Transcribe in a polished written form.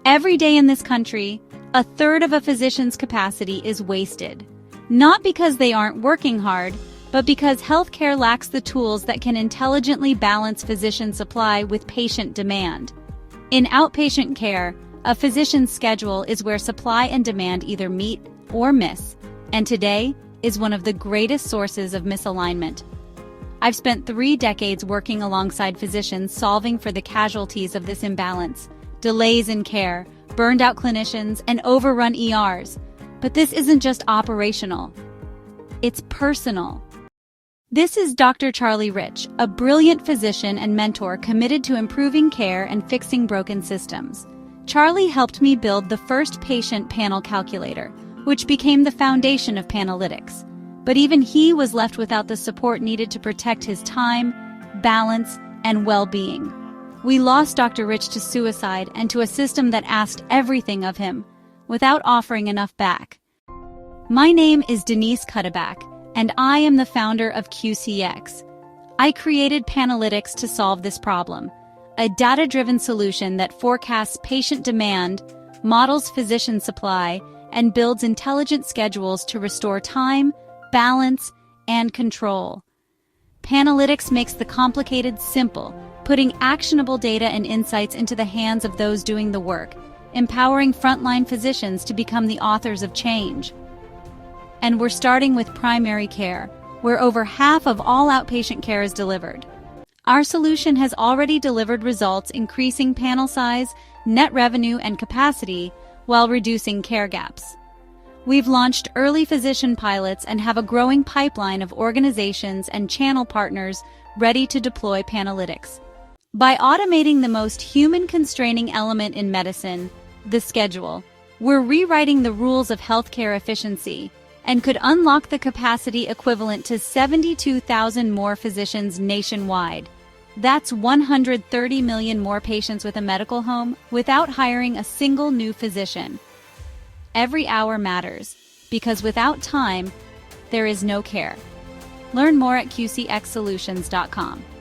Every day in this country, a third of a physician's capacity is wasted. Not because they aren't working hard, but because healthcare lacks the tools that can intelligently balance physician supply with patient demand. In outpatient care, a physician's schedule is where supply and demand either meet or miss, and today is one of the greatest sources of misalignment. I've spent 3 decades working alongside physicians solving for the casualties of this imbalance: delays in care, burned-out clinicians, and overrun ERs. But this isn't just operational. It's personal. This is Dr. Charlie Rich, a brilliant physician and mentor committed to improving care and fixing broken systems. Charlie helped me build the first patient panel calculator, which became the foundation of Panelytx. But even he was left without the support needed to protect his time, balance, and well-being. We lost Dr. Rich to suicide and to a system that asked everything of him, without offering enough back. My name is Denise Cutterback, and I am the founder of QCX. I created Panelytx to solve this problem, a data-driven solution that forecasts patient demand, models physician supply, and builds intelligent schedules to restore time, balance, and control. Panelytx makes the complicated simple, putting actionable data and insights into the hands of those doing the work, empowering frontline physicians to become the authors of change. And we're starting with primary care, where over half of all outpatient care is delivered. Our solution has already delivered results increasing panel size, net revenue, and capacity while reducing care gaps. We've launched early physician pilots and have a growing pipeline of organizations and channel partners ready to deploy Panelytx. By automating the most human-constraining element in medicine, the schedule, we're rewriting the rules of healthcare efficiency and could unlock the capacity equivalent to 72,000 more physicians nationwide. That's 130 million more patients with a medical home without hiring a single new physician. Every hour matters, because without time, there is no care. Learn more at qcxsolutions.com.